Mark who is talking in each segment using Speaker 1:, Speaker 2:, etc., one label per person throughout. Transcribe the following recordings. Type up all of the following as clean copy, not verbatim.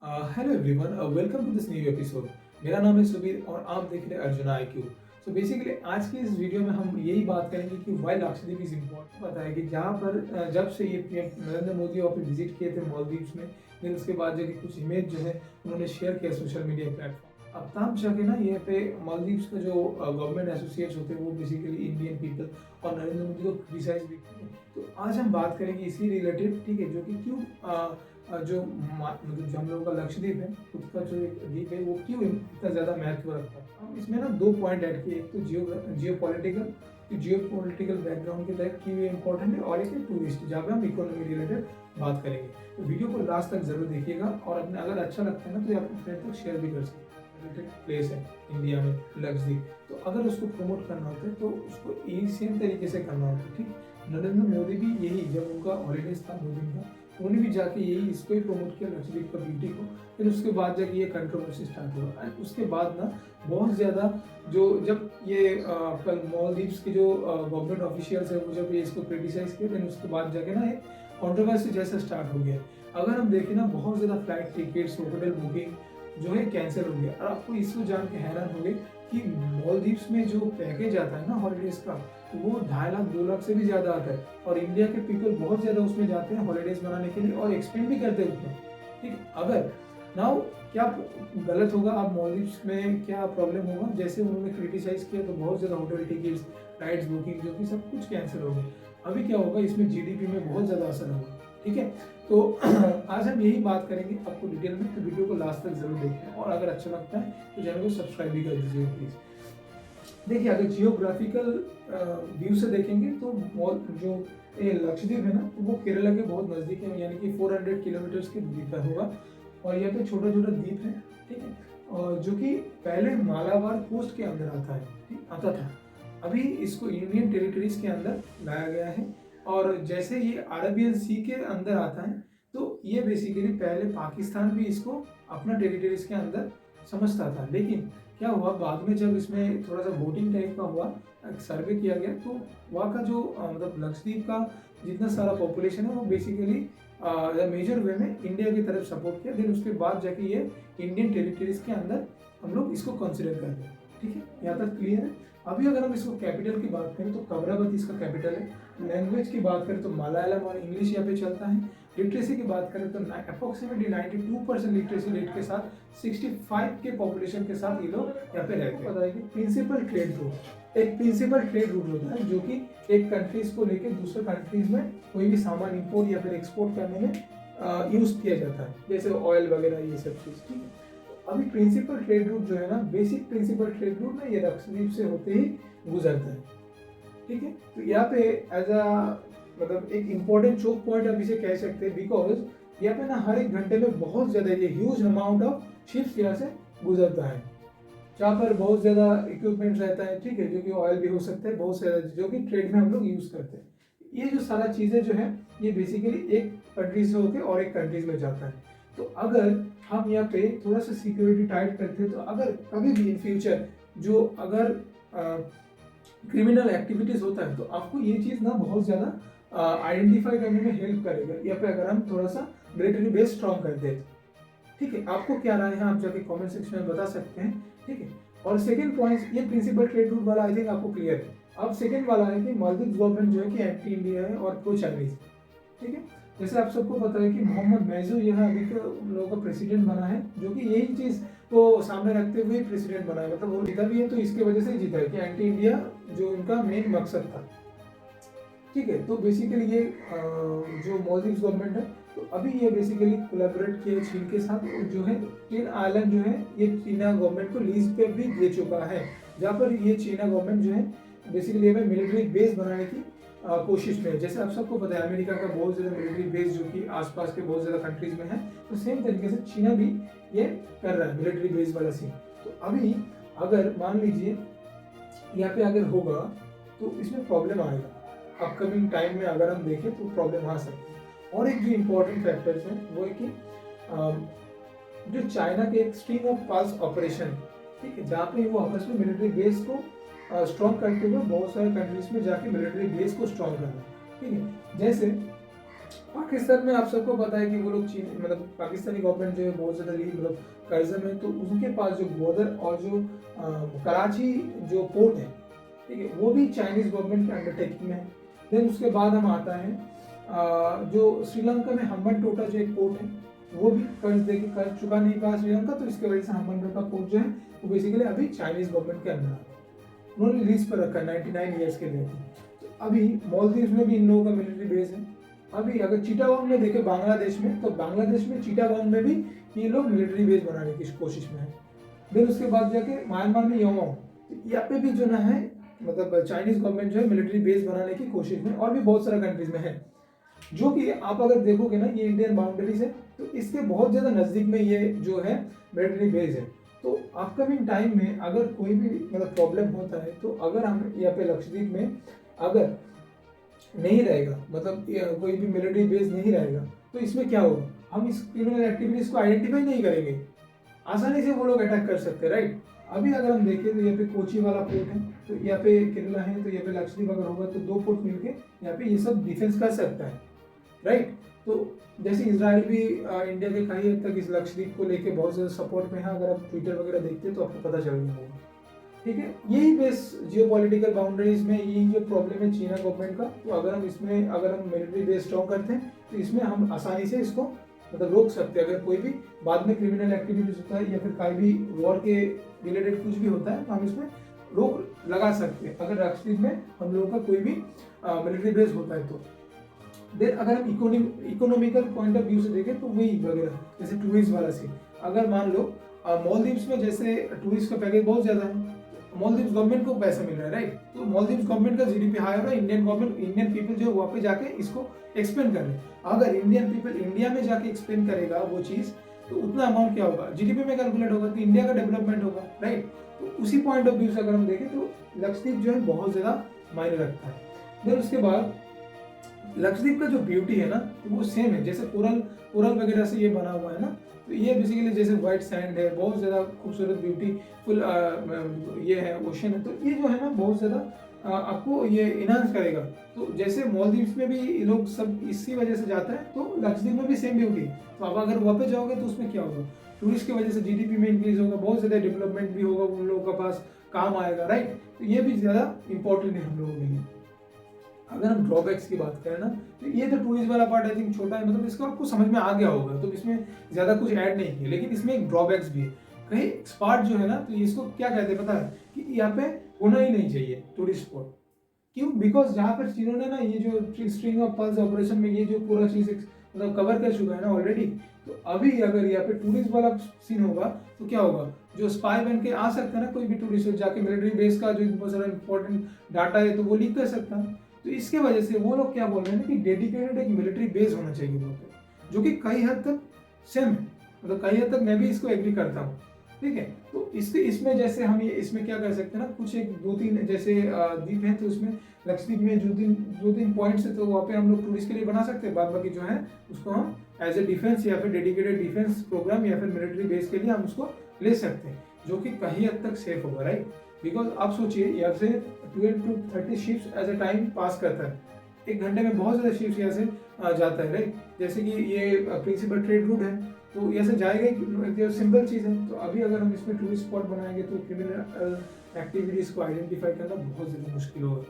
Speaker 1: Hello everyone, welcome to this new episode. मेरा नाम है सुबीर और आप देख रहे हैं अर्जुना IQ। सो बेसिकली आज की इस वीडियो में हम यही बात करेंगे कि वाई लक्षद्वीप इज इम्पोर्टेंट। पता है कि जहाँ पर जब से ये PM नरेंद्र मोदी और विजिट किए थे मालदीव्स में, फिर उसके बाद जाके कुछ इमेज जो है उन्होंने शेयर किया सोशल मीडिया प्लेटफॉर्म। अब तब जाके ना ये पे मालदीव्स का जो गवर्नमेंट एसोसिएट्स होते हैं वो बेसिकली इंडियन पीपल और नरेंद्र मोदी को क्रिटिसाइज भी किए। तो आज हम बात करेंगे इसी रिलेटेड, ठीक है, जो कि क्यों मतलब जो हम लोगों का लक्षद्वीप है, उसका जो एक द्वीप है वो क्यों इतना ज़्यादा महत्व रखता है। हम इसमें ना दो पॉइंट ऐड किए, एक तो जियो पॉलिटिकल बैकग्राउंड के तहत क्यों ये इंपॉर्टेंट है, और एक है टूरिस्ट, जहाँ पे हम इकोनॉमी रिलेटेड बात करेंगे। तो वीडियो को लास्ट तक जरूर देखिएगा और अपने अगर अच्छा लगता है ना तो ये अपने फ्रेंड तक शेयर भी कर सकते हैं। प्लेस है इंडिया में लक्षद्वीप, तो अगर उसको प्रमोट करना होता है तो उसको यही सेम तरीके से करना होता है, ठीक। नरेंद्र मोदी भी यही, जब उनका हॉलीडेज था 2 दिन का, उन्होंने भी जाके यही इसको ही प्रमोट किया लक्षद्वीप का ब्यूटी को। फिर उसके बाद जाके ये कंट्रोवर्सी स्टार्ट हुआ एंड उसके बाद ना बहुत ज़्यादा जो जब ये कल मालदीव्स के जो गवर्नमेंट ऑफिशियल्स है वो जब ये इसको क्रिटिसाइज किया, देन उसके बाद जाके ना एक कंट्रोवर्सी जैसा स्टार्ट हो गया। अगर हम देखें ना, बहुत ज़्यादा फ्लाइट टिकट्स, होटल बुकिंग जो है कैंसिल हो गया। और आपको इसको जान के हैरान हो गए कि मालदीव्स में जो पैकेज आता है ना हॉलीडेज का, वो 2.5 लाख 2 लाख से भी ज़्यादा आता है। और इंडिया के पीपल बहुत ज़्यादा उसमें जाते हैं हॉलीडेज मनाने के लिए और एक्सपेंड भी करते हैं उसमें, ठीक। अगर नाउ क्या गलत होगा, अब मालदीव्स में क्या प्रॉब्लम होगा, जैसे उन्होंने क्रिटिसाइज किया तो बहुत ज़्यादा होटल टिकट्स, फ्लाइट्स बुकिंग जो कि सब कुछ कैंसिल हो गए। अभी क्या होगा, इसमें GDP में बहुत ज़्यादा असर होगा, ठीक है। तो आज हम यही बात करेंगे आपको डिटेल में, तो वीडियो को लास्ट तक जरूर देखें और अगर अच्छा लगता है तो चैनल को सब्सक्राइब भी कर दीजिएगा प्लीज़। देखिए, अगर जियोग्राफिकल व्यू से देखेंगे तो जो ये लक्षद्वीप है ना, तो वो केरला के बहुत नज़दीक है, यानी कि 400 किलोमीटर्स के दूरी पर होगा। और यहाँ पे छोटा छोटा द्वीप है, ठीक है, और जो कि पहले मालाबार कोस्ट के अंदर आता है, ठीक आता था। अभी इसको इंडियन टेरिटरीज के अंदर लाया गया है। और जैसे ये अरबियन सी के अंदर आता है, तो ये बेसिकली पहले पाकिस्तान भी इसको अपना टेरिटरीज के अंदर समझता था। लेकिन क्या हुआ, बाद में जब इसमें थोड़ा सा वोटिंग टाइप का हुआ, सर्वे किया गया, तो वहाँ का जो मतलब लक्षद्वीप का जितना सारा पॉपुलेशन है वो बेसिकली मेजर वे में इंडिया की तरफ सपोर्ट किया। देन उसके बाद जाके ये इंडियन टेरिटरीज के अंदर हम लोग इसको कंसिडर करते हैं, ठीक है। यहाँ तक क्लियर है। अभी अगर हम इसको कैपिटल की बात करें तो कमरावती इसका कैपिटल है। लैंग्वेज की बात करें तो मलयालम और इंग्लिश यहाँ पे चलता है। लिटरेसी की बात करें तो अप्रोक्सीमेटली 92% लिटरेसी रेट के साथ 65 के पॉपुलेशन के साथ ये लोग यहाँ पे रहते हैं। पता है कि प्रिंसिपल ट्रेड रूट, एक प्रिंसिपल ट्रेड रूट होता है जो कि एक कंट्रीज को लेकर दूसरे कंट्रीज में कोई भी सामान इंपोर्ट या फिर एक्सपोर्ट करने में यूज किया जाता है, जैसे ऑयल वगैरह ये सब चीज, ठीक है। अभी प्रिंसिपल ट्रेड रूट जो है ना, बेसिक प्रिंसिपल ट्रेड रूट ना, ये लक्षद्वीप से होते ही गुजरता है, ठीक है। तो यहाँ पे एज अ मतलब एक इम्पोर्टेंट चोक पॉइंट आप इसे कह सकते हैं, बिकॉज यहाँ पे ना हर एक घंटे में बहुत ज्यादा ये ह्यूज अमाउंट ऑफ शिप्स यहाँ से गुजरता है, जहाँ पर बहुत ज्यादा इक्विपमेंट रहता है, ठीक है, जो कि ऑयल भी हो सकता है, बहुत सारा जो कि ट्रेड में हम लोग यूज करते हैं। ये जो सारा चीजें जो है ये बेसिकली एक कंट्री से होकर और एक कंट्रीज में जाता है। तो अगर हम यहाँ पे थोड़ा सा सिक्योरिटी टाइट करते हैं, तो अगर कभी भी इन फ्यूचर जो अगर क्रिमिनल एक्टिविटीज होता है, तो आपको ये चीज़ ना बहुत ज़्यादा आइडेंटिफाई करने में हेल्प करेगा, या पे अगर हम थोड़ा सा मिलिट्री बेस स्ट्रॉन्ग कर दें, ठीक है। आपको क्या राय है, आप जाके कमेंट सेक्शन में बता सकते हैं, ठीक है। और सेकंड पॉइंट, ये प्रिंसिपल ट्रेड रूट वाला आई थिंक आपको क्लियर है। अब सेकंड वाला है कि मालदीव गवर्नमेंट जो है कि एंटी इंडिया है और प्रो चाइनीज, ठीक है। जैसे आप सबको पता है कि मोहम्मद मैजू यहाँ अभी के लोगों का प्रेसिडेंट बना है, जो कि यही चीज़ को सामने रखते हुए प्रेसिडेंट बना है, मतलब वो जीता भी है तो इसके वजह से ही जीता है कि एंटी इंडिया जो उनका मेन मकसद था, ठीक है। तो बेसिकली ये जो मालदीव गवर्नमेंट है, तो अभी ये बेसिकली कोलैबोरेट किया चीन के साथ, जो है तीन आइलैंड जो है ये चीना गवर्नमेंट को लीज पे भी दे चुका है, जहाँ पर ये चीना गवर्नमेंट जो है बेसिकली हमें मिलिट्री बेस बनाने की कोशिश में। जैसे आप सबको पता है अमेरिका का बहुत ज़्यादा मिलिट्री बेस जो कि आसपास के बहुत ज़्यादा कंट्रीज में है, तो सेम तरीके से चीना भी ये कर रहा है मिलिट्री बेस वाला सीन। तो अभी अगर मान लीजिए यहाँ पे अगर होगा तो इसमें प्रॉब्लम आएगा, अपकमिंग टाइम में अगर हम देखें तो प्रॉब्लम आ सकती है। और एक जो इम्पोर्टेंट फैक्टर्स है वो है कि जो चाइना के एक स्ट्रिंग ऑफ पास ऑपरेशन, ठीक है, जहाँ पे वो आपस में मिलिट्री बेस को स्ट्रॉन्ग करते हुए बहुत सारे कंट्रीज में जाके मिलिट्री बेस को स्ट्रॉन्ग करना, ठीक है। जैसे पाकिस्तान में आप सबको पता है कि वो लोग चीन मतलब पाकिस्तानी गवर्नमेंट जो है बहुत ज़्यादा मतलब कर्ज में, तो उनके पास जो ग्वादर और जो कराची जो पोर्ट है, ठीक है, वो भी चाइनीज़ गवर्नमेंट के अंडरटेकिंग में है। देन उसके बाद हम आता है जो श्रीलंका में हम्बन टोटा जो एक पोर्ट है, वो भी कर्ज दे के कर्ज चुका नहीं पाया श्रीलंका, तो इसके वजह से हम्बन टोटा पोर्ट जो है वो बेसिकली अभी चाइनीज़ गवर्नमेंट के अंदर है। उन्होंने लीज पर रखा 99 ईयर्स के लिए। तो अभी मालदीव्स में भी इन लोगों का मिलिट्री बेस है। अभी अगर चिटागोंग में देखें बांग्लादेश में, तो बांग्लादेश में चिटागोंग में भी ये लोग मिलिट्री बेस बनाने की कोशिश में है। फिर उसके बाद जाके म्यांमार में योंगोंग, तो यहाँ पे भी जो ना है मतलब चाइनीज गवर्नमेंट जो है मिलिट्री बेस बनाने की कोशिश में, और भी बहुत सारा कंट्रीज में है। जो कि आप अगर देखोगे ना, ये इंडियन बाउंड्रीज है, तो इसके बहुत ज़्यादा नज़दीक में ये जो है मिलिट्री बेस है। तो अपकमिंग टाइम में अगर कोई भी मतलब प्रॉब्लम होता है, तो अगर हम यहाँ पे लक्षद्वीप में अगर नहीं रहेगा, मतलब कोई भी मिलिट्री बेस नहीं रहेगा, तो इसमें क्या होगा, हम इस क्रिमिनल एक्टिविटीज को आइडेंटिफाई नहीं करेंगे, आसानी से वो लोग अटैक कर सकते हैं, राइट। अभी अगर हम देखें तो यहाँ पे कोची वाला पोर्ट है, तो यहाँ पे केरला है, तो यहाँ पे लक्षद्वीप अगर होगा तो दो पोर्ट मिलके यहाँ पे ये सब डिफेंस कर सकता है, राइट। तो जैसे इसराइल भी इंडिया के कई हद तक इस लक्षद्वीप को लेके बहुत ज़्यादा सपोर्ट में है। अगर आप ट्विटर वगैरह देखते हैं तो आपको पता चल गया होगा, ठीक है। यही बेस जियोपॉलिटिकल बाउंड्रीज में यही जो प्रॉब्लम है चीना गवर्नमेंट का, तो अगर हम मिलिट्री बेस स्ट्रॉन्ग करते हैं, तो इसमें हम आसानी से इसको मतलब रोक सकते हैं। अगर कोई भी बाद में क्रिमिनल एक्टिविटीज होता है या फिर कोई भी वॉर के रिलेटेड कुछ भी होता है, तो हम इसमें रोक लगा सकते हैं अगर लक्षद्वीप में हम लोगों का कोई भी मिलिट्री बेस होता है तो। देन अगर हम इकोनॉमिकल पॉइंट ऑफ व्यू से देखें, तो वही वगैरह जैसे टूरिस्ट वाला सीन, अगर मान लो मालदीव्स में जैसे टूरिस्ट का पैकेज बहुत ज़्यादा है, मालदीव्स गवर्नमेंट को पैसा मिल रहा है, राइट। तो मालदीव्स गवर्नमेंट का जीडीपी हाई हो रहा है, इंडियन पीपल जो वहाँ पे जाके इसको एक्सपेंड कर रहे हैं। अगर इंडियन पीपल इंडिया में जाके एक्सपेंड करेगा वो चीज़, तो उतना अमाउंट क्या होगा, जीडीपी में कैलकुलेट होगा, तो इंडिया का डेवलपमेंट होगा, राइट। तो उसी पॉइंट ऑफ व्यू से अगर हम देखें तो लक्षद्वीप जो है बहुत ज़्यादा मायने रखता है। देन उसके बाद लक्षद्वीप का जो ब्यूटी है ना, तो वो सेम है जैसे कोरल वगैरह से ये बना हुआ है ना, तो ये बेसिकली जैसे व्हाइट सैंड है, बहुत ज़्यादा खूबसूरत ब्यूटीफुल ये है, ओशन है, तो ये जो है ना बहुत ज़्यादा आपको ये इनहांस करेगा। तो जैसे मालदीव्स में भी लोग सब इसी वजह से जाता है, तो लक्षद्वीप में भी सेम ब्यूटी। तो आप अगर वहाँ पे जाओगे तो उसमें क्या होगा, टूरिस्ट की वजह से जीडीपी में इंक्रीज होगा, बहुत ज़्यादा डेवलपमेंट भी होगा, उन लोगों के पास काम आएगा, राइट। तो ये भी ज़्यादा इंपॉर्टेंट है हम लोगों के लिए। अगर हम ड्रॉबैक्स की बात करें ना, तो ये तो टूरिस्ट वाला पार्ट आई थिंक छोटा है, मतलब इसको आपको समझ में आ गया होगा, तो इसमें ज़्यादा कुछ ऐड नहीं किया। लेकिन इसमें एक ड्रॉबैक्स भी है, कहीं एक्सपर्ट जो है ना, तो इसको क्या कहते हैं पता है, कि यहाँ पे होना ही नहीं चाहिए टूरिस्ट स्पॉट। क्यों? बिकॉज जहाँ पर इन्होंने ना ये जो स्ट्रिंग ऑफ पर्ल्स ऑपरेशन में ये जो पूरा चीज़ मतलब कवर कर चुका है ना ऑलरेडी, तो अभी अगर यहाँ पे टूरिस्ट वाला सीन होगा तो क्या होगा, जो स्पाई बन के आ सकता है ना, कोई भी टूरिस्ट जाके मिलिट्री बेस का जो बहुत सारा इंपॉर्टेंट डाटा है तो वो लीक कर सकता है। तो इसके वजह से वो लोग क्या बोल रहे हैं कि डेडिकेटेड एक मिलिट्री बेस होना चाहिए वहाँ पे, जो कि कई हद तक सेम है, मतलब कई हद तक मैं भी इसको एग्री करता हूँ, ठीक है। तो इसमें जैसे हम ये इसमें क्या कर सकते हैं ना, कुछ एक दो तीन जैसे द्वीप हैं, तो उसमें लक्षद्वीप में दो तीन पॉइंट्स है, तो वहाँ पे हम लोग टूरिस्ट के लिए बना सकते हैं। बाद बाकी जो है उसको हम एज ए डिफेंस या फिर डेडिकेटेड डिफेंस प्रोग्राम या फिर मिलिट्री बेस के लिए हम उसको ले सकते हैं, जो कि कहीं हद तक सेफ होगा, राइट। बिकॉज आप सोचिए यहाँ से 12 to 30 ships as a time pass करता है, एक घंटे में बहुत ज़्यादा शिप्स यहाँ से जाता है, राइट। जैसे कि ये प्रिंसिपल ट्रेड रूट है, तो यहाँ से जाएगा, सिंपल चीज़ है। तो अभी अगर हम इसमें टूरिस्ट स्पॉट बनाएंगे तो क्रिमिनल एक्टिविटीज़ को आइडेंटिफाई करना बहुत ज़्यादा मुश्किल होगा,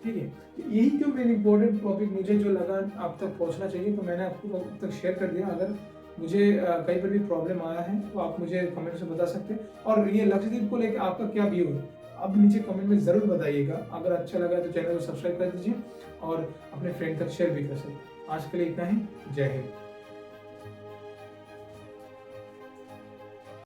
Speaker 1: ठीक है। तो यही जो मेन इंपॉर्टेंट टॉपिक मुझे जो लगा आप तक पहुँचना चाहिए, तो मैंने आपको अब तक शेयर कर दिया। अगर मुझे कहीं पर भी प्रॉब्लम आया है तो आप मुझे कमेंट से बता सकते हैं। और ये लक्षद्वीप को लेकर आपका क्या व्यू है, अब नीचे कमेंट में ज़रूर बताइएगा। अगर अच्छा लगा तो चैनल को सब्सक्राइब कर दीजिए और अपने फ्रेंड तक शेयर भी कर सकते हैं। आज के लिए इतना ही, जय हिंद।